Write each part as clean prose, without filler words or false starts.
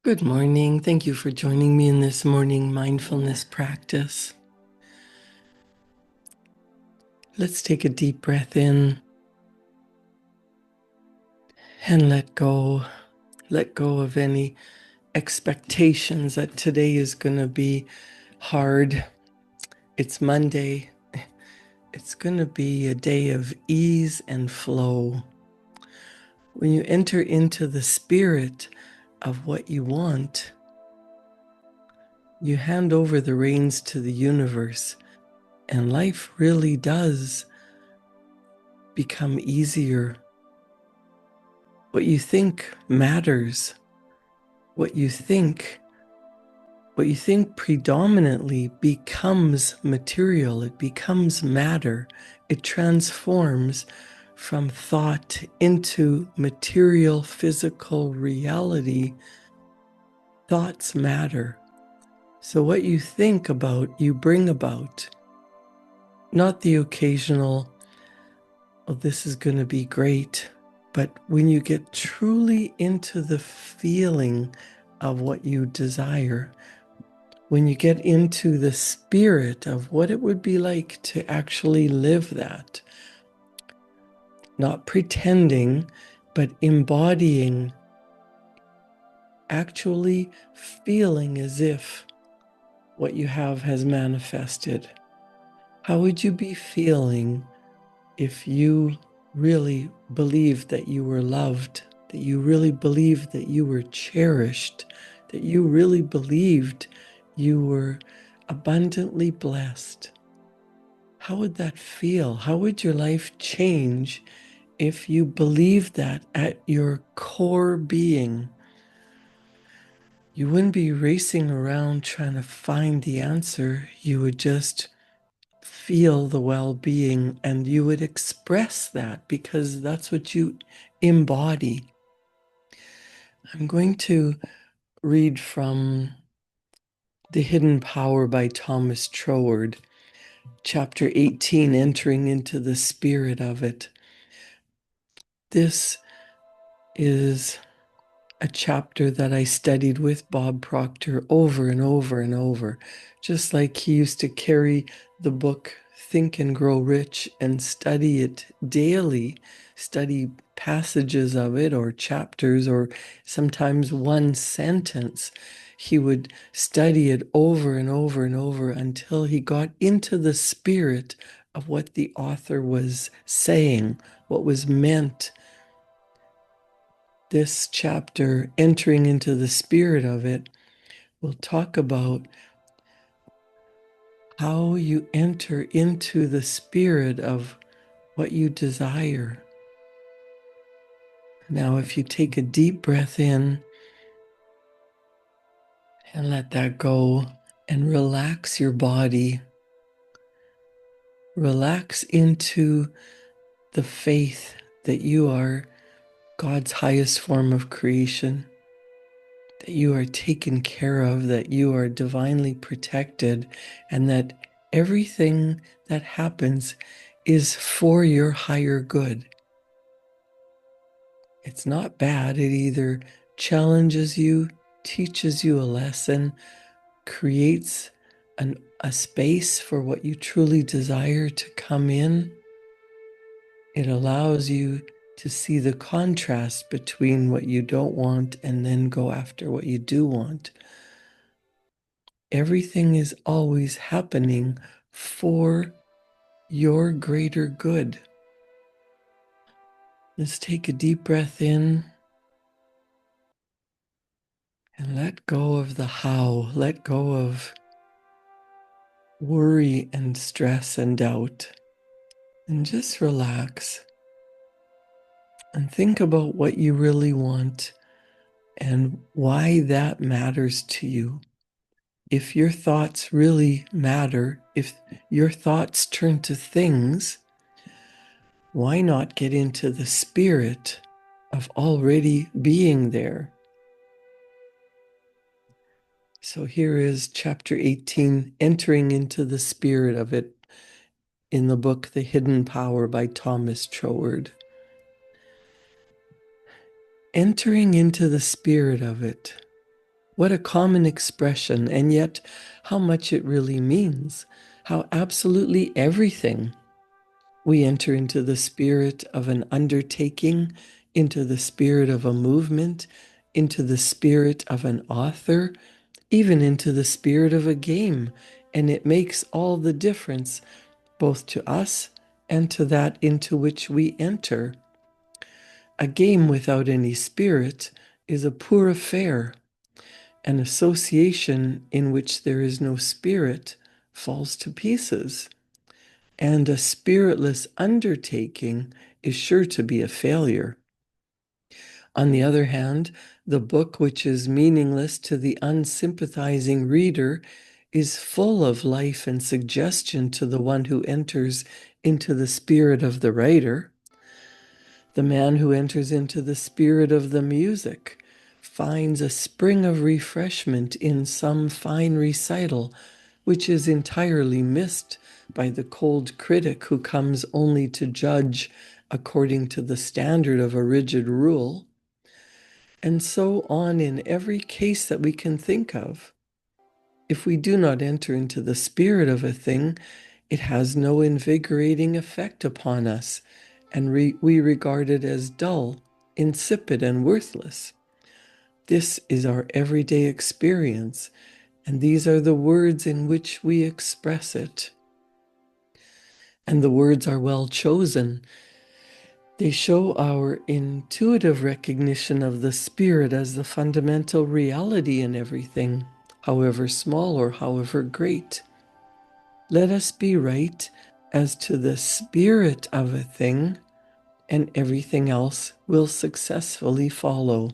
Good morning. Thank you for joining me in this morning mindfulness practice. Let's take a deep breath in and let go. Let go of any expectations that today is going to be hard. It's Monday. It's going to be a day of ease and flow. When you enter into the spirit of what you want, you hand over the reins to the universe, and life really does become easier. What you think matters. What you think predominantly becomes material. It becomes matter. It transforms from thought into material, physical reality. Thoughts matter. So what you think about, you bring about. Not the occasional, oh, this is going to be great. But when you get truly into the feeling of what you desire, when you get into the spirit of what it would be like to actually live that, not pretending, but embodying, actually feeling as if what you have has manifested. How would you be feeling if you really believed that you were loved, that you really believed that you were cherished, that you really believed you were abundantly blessed? How would that feel? How would your life change if you believed that at your core being? You wouldn't be racing around trying to find the answer. You would just feel the well-being, and you would express that because that's what you embody. I'm going to read from The Hidden Power by Thomas Troward, chapter 18, entering into the spirit of it. This is a chapter that I studied with Bob Proctor over and over and over, just like he used to carry the book Think and Grow Rich and study it daily, study passages of it or chapters or sometimes one sentence. He would study it over and over and over until he got into the spirit of what the author was saying, what was meant. This chapter, entering into the spirit of it, will talk about how you enter into the spirit of what you desire. Now, if you take a deep breath in and let that go and relax your body, relax into the faith that you are God's highest form of creation, that you are taken care of, that you are divinely protected, and that everything that happens is for your higher good. It's not bad. It either challenges you, teaches you a lesson, creates a space for what you truly desire to come in. It allows you to see the contrast between what you don't want and then go after what you do want. Everything is always happening for your greater good. Let's take a deep breath in and let go of the how. Let go of worry and stress and doubt. And just relax and think about what you really want and why that matters to you. If your thoughts really matter, if your thoughts turn to things, why not get into the spirit of already being there? So here is chapter 18, entering into the spirit of it in the book The Hidden Power by Thomas Troward. Entering into the spirit of it. What a common expression, and yet how much it really means. How absolutely everything. We enter into the spirit of an undertaking, into the spirit of a movement, into the spirit of an author, even into the spirit of a game. And it makes all the difference, both to us and to that into which we enter. A game without any spirit is a poor affair. An association in which there is no spirit falls to pieces. And a spiritless undertaking is sure to be a failure. On the other hand, the book, which is meaningless to the unsympathizing reader, is full of life and suggestion to the one who enters into the spirit of the writer. The man who enters into the spirit of the music finds a spring of refreshment in some fine recital, which is entirely missed by the cold critic who comes only to judge according to the standard of a rigid rule. And so on in every case that we can think of. If we do not enter into the spirit of a thing, it has no invigorating effect upon us, and we regard it as dull, insipid, and worthless. This is our everyday experience, and these are the words in which we express it. And the words are well chosen. They show our intuitive recognition of the spirit as the fundamental reality in everything, however small or however great. Let us be right as to the spirit of a thing, and everything else will successfully follow.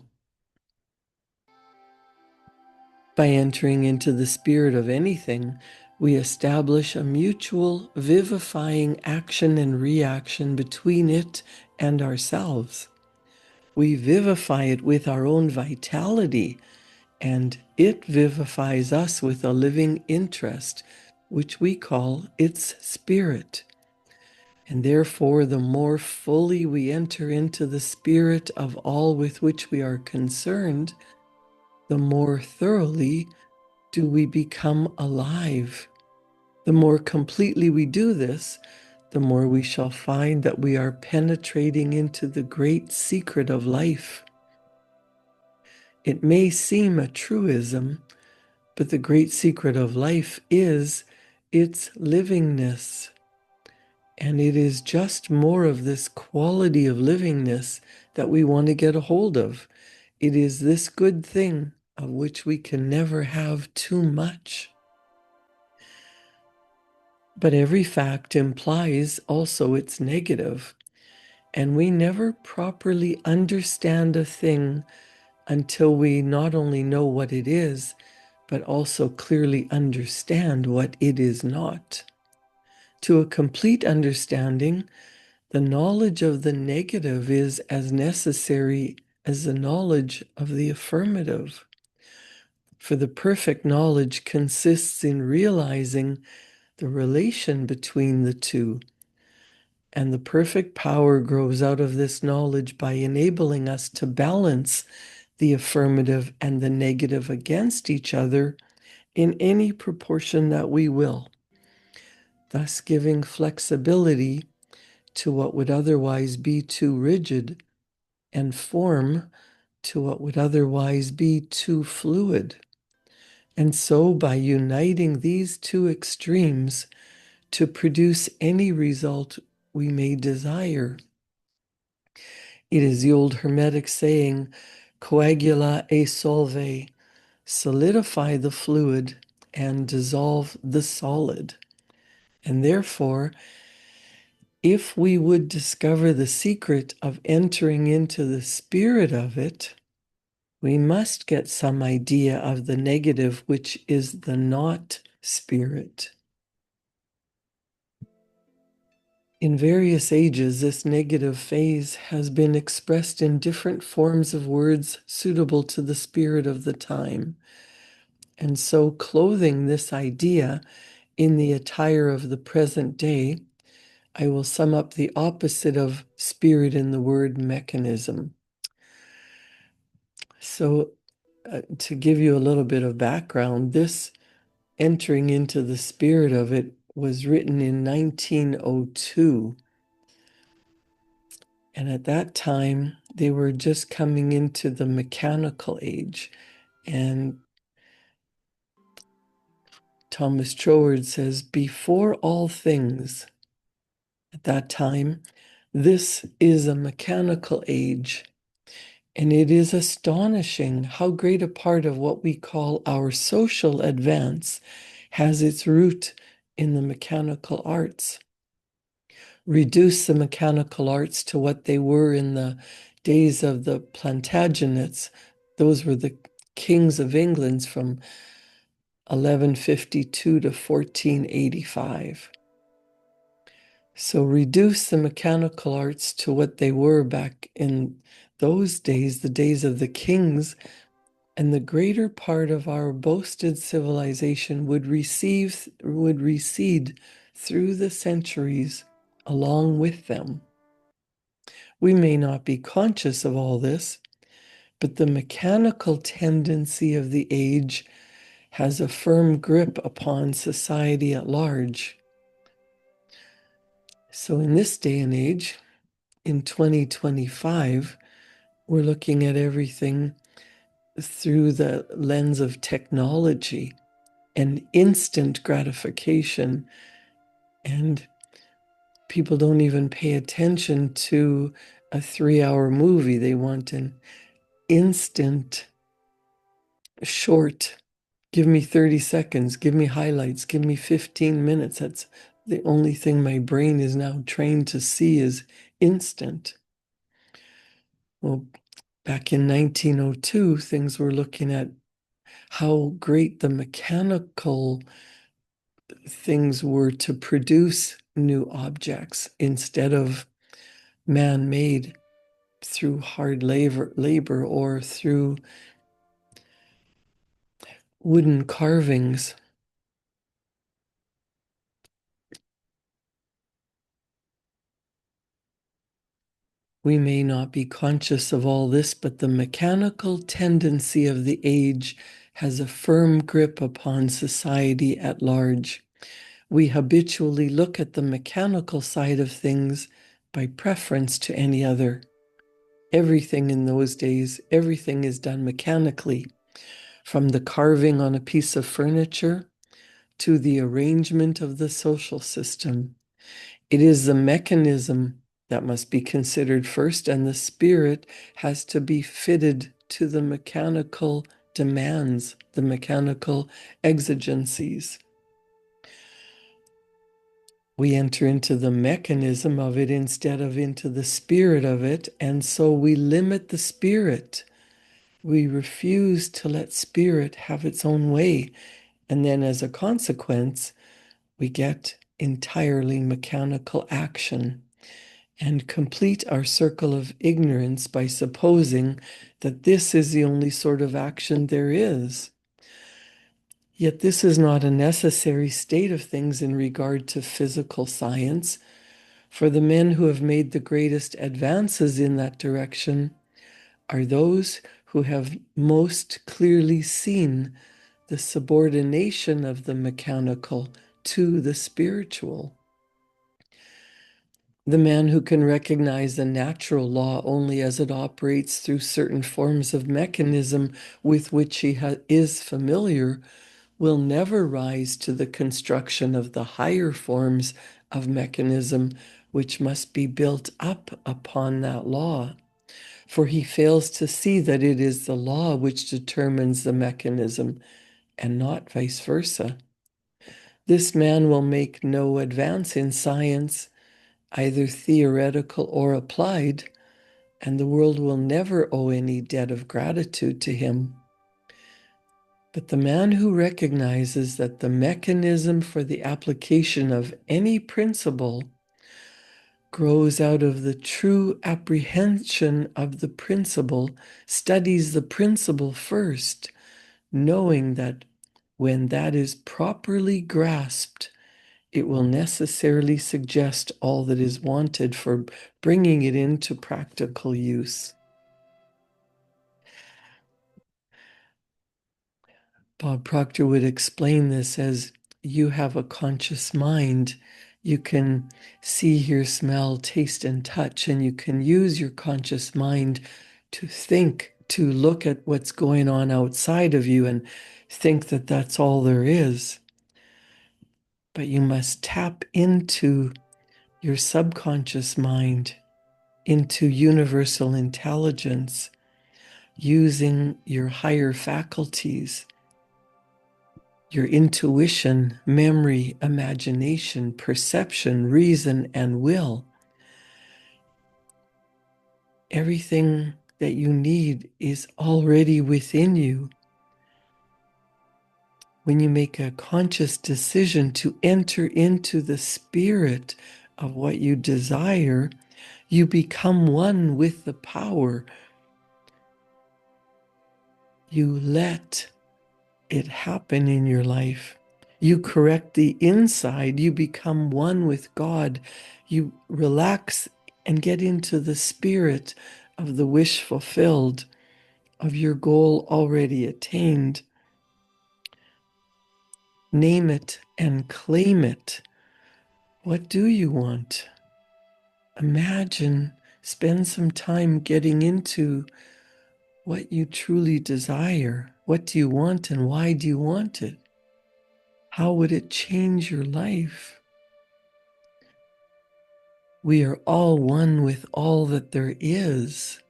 By entering into the spirit of anything, we establish a mutual vivifying action and reaction between it and ourselves. We vivify it with our own vitality, and it vivifies us with a living interest, which we call its spirit. And therefore, the more fully we enter into the spirit of all with which we are concerned, the more thoroughly do we become alive. The more completely we do this, the more we shall find that we are penetrating into the great secret of life. It may seem a truism, but the great secret of life is its livingness. And it is just more of this quality of livingness that we want to get a hold of. It is this good thing of which we can never have too much. But every fact implies also its negative, and we never properly understand a thing until we not only know what it is, but also clearly understand what it is not. To a complete understanding, the knowledge of the negative is as necessary as the knowledge of the affirmative. For the perfect knowledge consists in realizing the relation between the two. And the perfect power grows out of this knowledge by enabling us to balance the affirmative and the negative against each other in any proportion that we will, thus giving flexibility to what would otherwise be too rigid and form to what would otherwise be too fluid. And so, by uniting these two extremes to produce any result we may desire. It is the old Hermetic saying, coagula e solve, solidify the fluid and dissolve the solid. And therefore, if we would discover the secret of entering into the spirit of it, we must get some idea of the negative, which is the not spirit. In various ages, this negative phase has been expressed in different forms of words suitable to the spirit of the time. And so, clothing this idea in the attire of the present day, I will sum up the opposite of spirit in the word mechanism. So, to give you a little bit of background, this entering into the spirit of it was written in 1902. And at that time, they were just coming into the mechanical age. And Thomas Troward says, before all things, at that time, this is a mechanical age. And it is astonishing how great a part of what we call our social advance has its root in the mechanical arts. Reduce the mechanical arts to what they were in the days of the Plantagenets. Those were the kings of England from 1152 to 1485. So reduce the mechanical arts to what they were back in those days, the days of the kings, and the greater part of our boasted civilization would recede through the centuries along with them. We may not be conscious of all this, but the mechanical tendency of the age has a firm grip upon society at large. So in this day and age, in 2025, we're looking at everything through the lens of technology and instant gratification. And people don't even pay attention to a 3-hour movie. They want an instant, short, give me 30 seconds, give me highlights, give me 15 minutes. That's the only thing my brain is now trained to see is instant. Well, back in 1902, things were looking at how great the mechanical things were to produce new objects instead of man-made through hard labor or through wooden carvings. We may not be conscious of all this, but the mechanical tendency of the age has a firm grip upon society at large. We habitually look at the mechanical side of things by preference to any other. Everything in those days, everything is done mechanically, from the carving on a piece of furniture to the arrangement of the social system. It is the mechanism that must be considered first, and the spirit has to be fitted to the mechanical demands, the mechanical exigencies. We enter into the mechanism of it instead of into the spirit of it, and so we limit the spirit. We refuse to let spirit have its own way, and then as a consequence, we get entirely mechanical action and complete our circle of ignorance by supposing that this is the only sort of action there is. Yet this is not a necessary state of things in regard to physical science, for the men who have made the greatest advances in that direction are those who have most clearly seen the subordination of the mechanical to the spiritual. The man who can recognize the natural law only as it operates through certain forms of mechanism with which he is familiar will never rise to the construction of the higher forms of mechanism which must be built up upon that law. For he fails to see that it is the law which determines the mechanism and not vice versa. This man will make no advance in science, either theoretical or applied, and the world will never owe any debt of gratitude to him. But the man who recognizes that the mechanism for the application of any principle grows out of the true apprehension of the principle, studies the principle first, knowing that when that is properly grasped, it will necessarily suggest all that is wanted for bringing it into practical use. Bob Proctor would explain this as you have a conscious mind. You can see, hear, smell, taste, and touch, and you can use your conscious mind to think, to look at what's going on outside of you and think that that's all there is. But you must tap into your subconscious mind, into universal intelligence, using your higher faculties, your intuition, memory, imagination, perception, reason, and will. Everything that you need is already within you. When you make a conscious decision to enter into the spirit of what you desire, you become one with the power. You let it happen in your life. You correct the inside, you become one with God. You relax and get into the spirit of the wish fulfilled, of your goal already attained. Name it and claim it. What do you want? Imagine, spend some time getting into what you truly desire. What do you want and why do you want it? How would it change your life? We are all one with all that there is.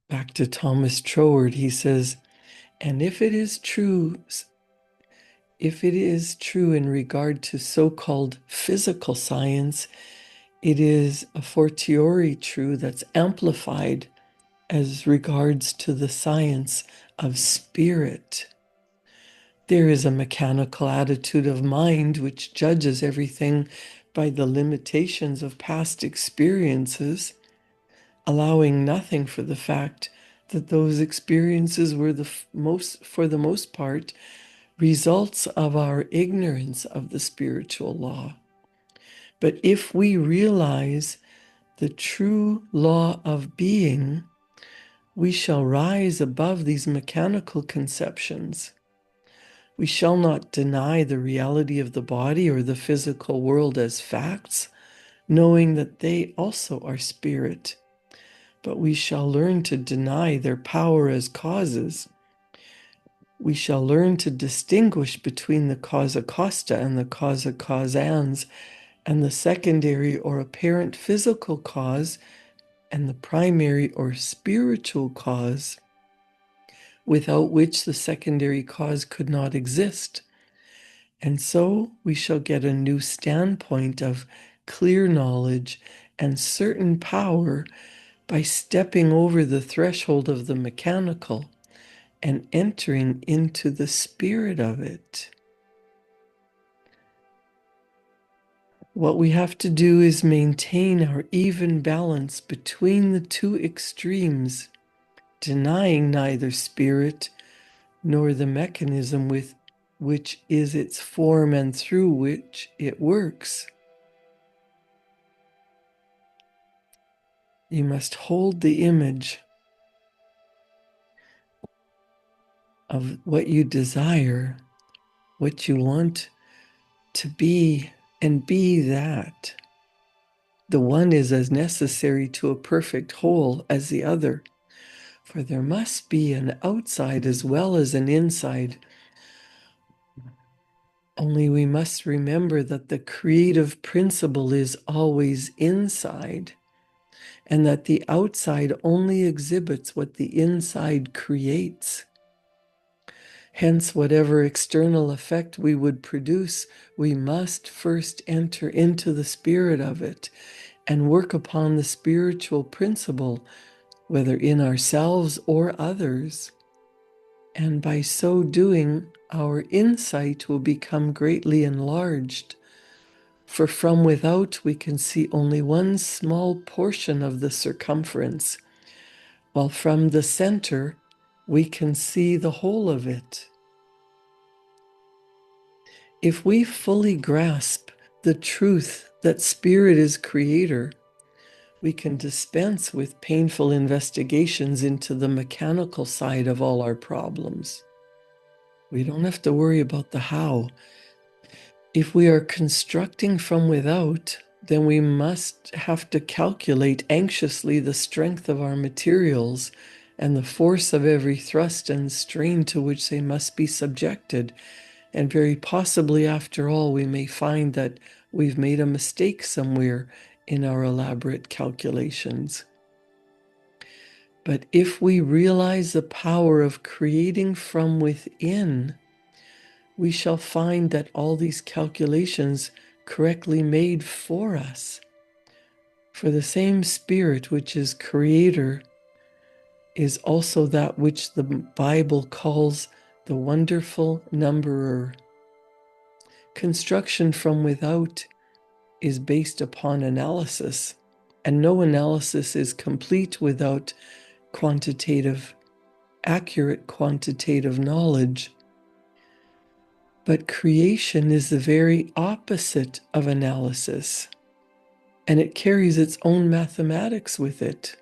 Back to Thomas Troward, he says, and if it is true in regard to so-called physical science, it is a fortiori true that's amplified as regards to the science of spirit. There is a mechanical attitude of mind which judges everything by the limitations of past experiences, allowing nothing for the fact that those experiences were for the most part, results of our ignorance of the spiritual law. But if we realize the true law of being, we shall rise above these mechanical conceptions. We shall not deny the reality of the body or the physical world as facts, knowing that they also are spirit. But we shall learn to deny their power as causes. We shall learn to distinguish between the causa costa and the causa causans, and the secondary or apparent physical cause and the primary or spiritual cause, without which the secondary cause could not exist. And so we shall get a new standpoint of clear knowledge and certain power by stepping over the threshold of the mechanical and entering into the spirit of it. What we have to do is maintain our even balance between the two extremes, denying neither spirit nor the mechanism with which is its form and through which it works. You must hold the image of what you desire, what you want to be, and be that. The one is as necessary to a perfect whole as the other, for there must be an outside as well as an inside. Only we must remember that the creative principle is always inside, and that the outside only exhibits what the inside creates. Hence, whatever external effect we would produce, we must first enter into the spirit of it and work upon the spiritual principle, whether in ourselves or others. And by so doing, our insight will become greatly enlarged. For from without, we can see only one small portion of the circumference, while from the center, we can see the whole of it. If we fully grasp the truth that spirit is creator, We can dispense with painful investigations into the mechanical side of all our problems. We don't have to worry about the how. If we are constructing from without, then we must have to calculate anxiously the strength of our materials and the force of every thrust and strain to which they must be subjected. And very possibly, after all, we may find that we've made a mistake somewhere in our elaborate calculations. But if we realize the power of creating from within, we shall find that all these calculations correctly made for us. For the same Spirit which is Creator is also that which the Bible calls the wonderful numberer. Construction from without is based upon analysis, and no analysis is complete without accurate quantitative knowledge. But creation is the very opposite of analysis, and it carries its own mathematics with it.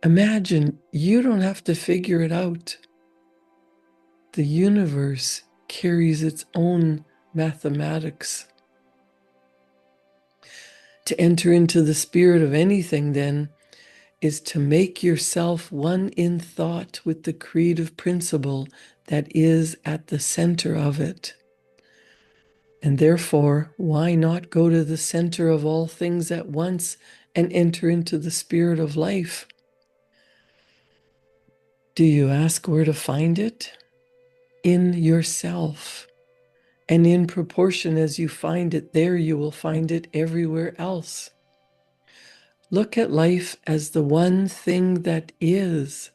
Imagine you don't have to figure it out. The universe carries its own mathematics. To enter into the spirit of anything, then, is to make yourself one in thought with the creative principle that is at the center of it. And therefore, why not go to the center of all things at once and enter into the spirit of life? Do you ask where to find it? In yourself. And in proportion as you find it there, you will find it everywhere else. Look at life as the one thing that is,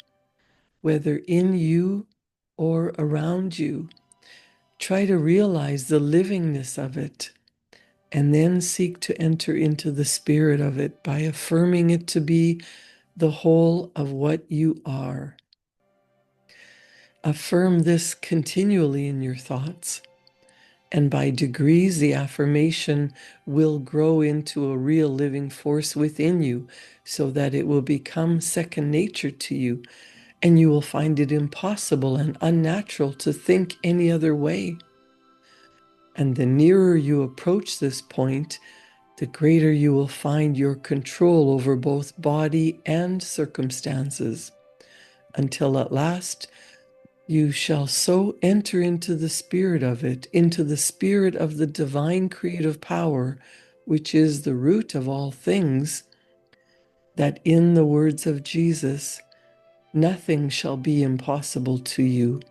whether in you or around you. Try to realize the livingness of it, and then seek to enter into the spirit of it by affirming it to be the whole of what you are. Affirm this continually in your thoughts, and by degrees the affirmation will grow into a real living force within you, so that it will become second nature to you, and you will find it impossible and unnatural to think any other way. And the nearer you approach this point, the greater you will find your control over both body and circumstances, until at last you shall so enter into the spirit of it, into the spirit of the divine creative power, which is the root of all things, that in the words of Jesus, nothing shall be impossible to you,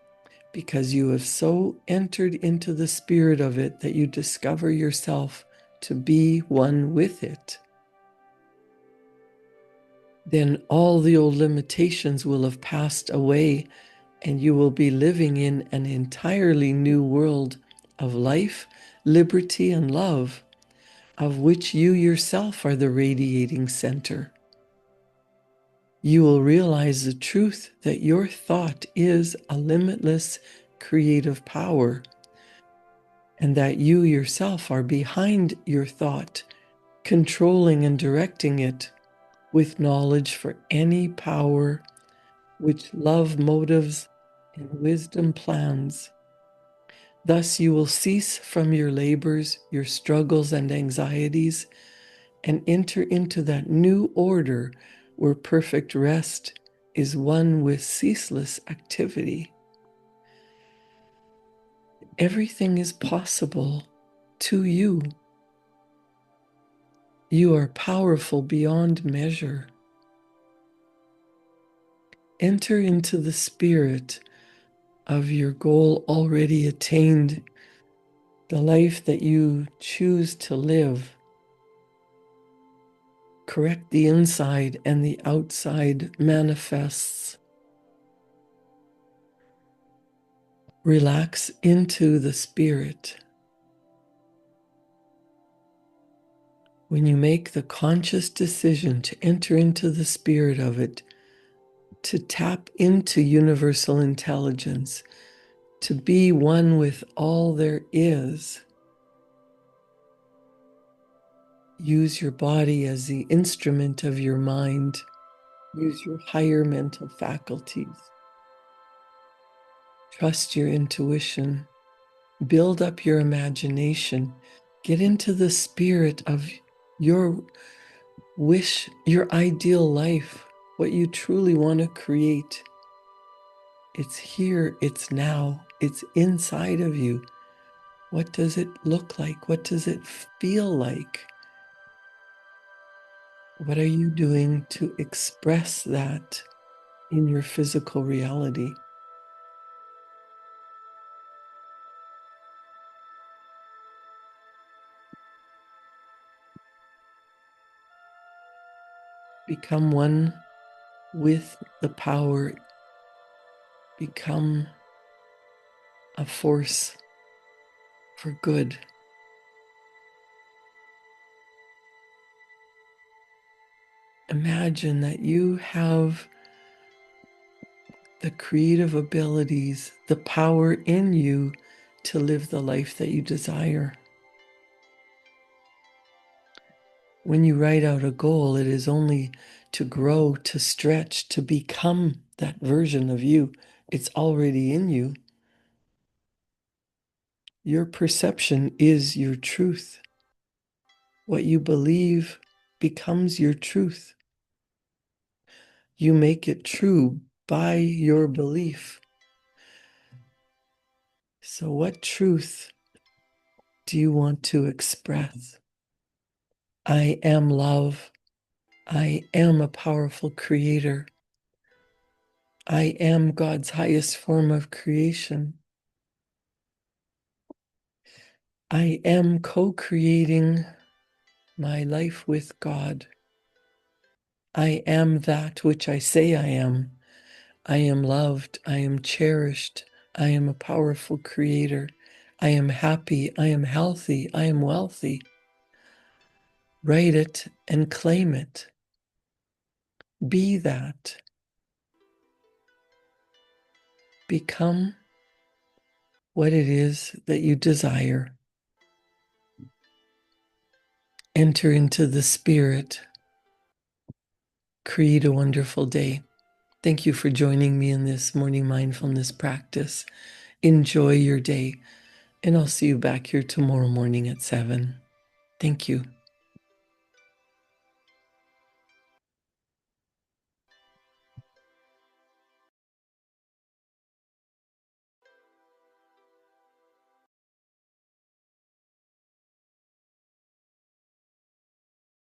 because you have so entered into the spirit of it that you discover yourself to be one with it. Then all the old limitations will have passed away, and you will be living in an entirely new world of life, liberty, and love, of which you yourself are the radiating center. You will realize the truth that your thought is a limitless creative power, and that you yourself are behind your thought, controlling and directing it with knowledge for any power which love motives and wisdom plans. Thus you will cease from your labors, your struggles and anxieties, and enter into that new order where perfect rest is one with ceaseless activity. Everything is possible to you. You are powerful beyond measure. Enter into the spirit of your goal already attained, the life that you choose to live. Correct the inside, and the outside manifests. Relax into the spirit. When you make the conscious decision to enter into the spirit of it, to tap into universal intelligence, to be one with all there is, use your body as the instrument of your mind. Use your higher mental faculties. Trust your intuition. Build up your imagination. Get into the spirit of your wish, your ideal life, what you truly want to create. It's here, it's now, it's inside of you. What does it look like? What does it feel like? What are you doing to express that in your physical reality? Become one with the power. Become a force for good. Imagine that you have the creative abilities, the power in you to live the life that you desire. When you write out a goal, it is only to grow, to stretch, to become that version of you. It's already in you. Your perception is your truth. What you believe becomes your truth. You make it true by your belief. So, what truth do you want to express? I am love. I am a powerful creator. I am God's highest form of creation. I am co-creating my life with God. I am that which I say I am. I am loved. I am cherished. I am a powerful creator. I am happy. I am healthy. I am wealthy. Write it and claim it. Be that. Become what it is that you desire. Enter into the spirit. Create a wonderful day. Thank you for joining me in this morning mindfulness practice. Enjoy your day, and I'll see you back here tomorrow morning at 7. Thank you.